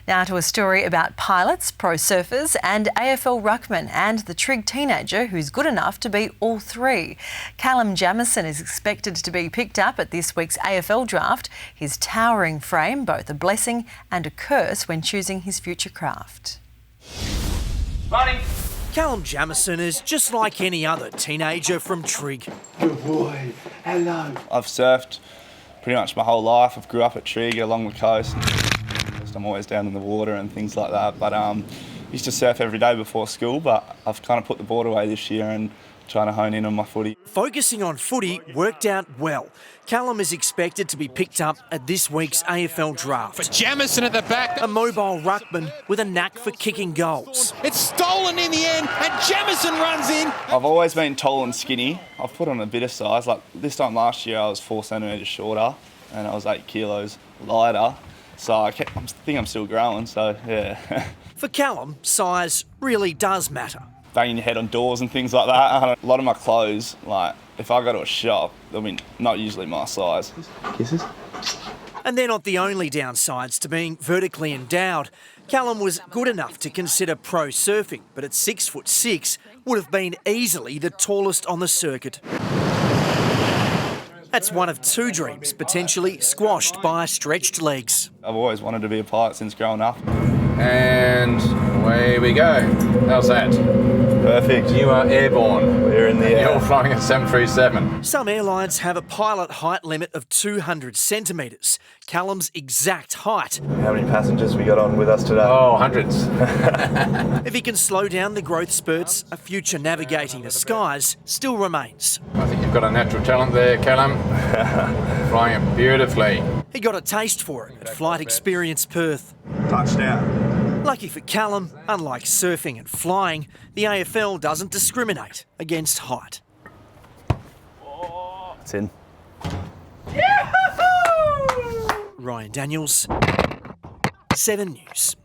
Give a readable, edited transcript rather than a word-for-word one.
Now to a story about pilots, pro surfers and AFL ruckmen and the Trig teenager who's good enough to be all three. Callum Jamieson is expected to be picked up at this week's AFL draft. His towering frame, both a blessing and a curse when choosing his future craft. Money. Callum Jamieson is just like any other teenager from Trig. Good boy, hello. I've surfed pretty much my whole life. I've grew up at Trig along the coast. I'm always down in the water and things like that. But used to surf every day before school, but I've kind of put the board away this year and trying to hone in on my footy. Focusing on footy worked out well. Callum is expected to be picked up at this week's AFL draft. For Jamieson at the back. A mobile ruckman with a knack for kicking goals. It's stolen in the end and Jamieson runs in. I've always been tall and skinny. I've put on a bit of size. Like this time last year I was 4 centimetres shorter and I was 8 kilos lighter. So I think I'm still growing, so yeah. For Callum, size really does matter. Banging your head on doors and things like that. A lot of my clothes, like if I go to a shop, they'll be not usually my size. Kisses. And they're not the only downsides to being vertically endowed. Callum was good enough to consider pro surfing, but at 6'6", would have been easily the tallest on the circuit. That's one of 2 dreams potentially squashed by stretched legs. I've always wanted to be a pilot since growing up. And away we go. How's that? Perfect. You are airborne. We're in the air. You're flying a 737. Some airlines have a pilot height limit of 200 centimetres. Callum's exact height. How many passengers we got on with us today? Oh, hundreds. If he can slow down the growth spurts, a future navigating the skies still remains. I think you've got a natural talent there, Callum. Flying it beautifully. He got a taste for it at Flight Experience Perth. Touchdown. Lucky for Callum, unlike surfing and flying, the AFL doesn't discriminate against height. It's in. Ryan Daniels, 7 News.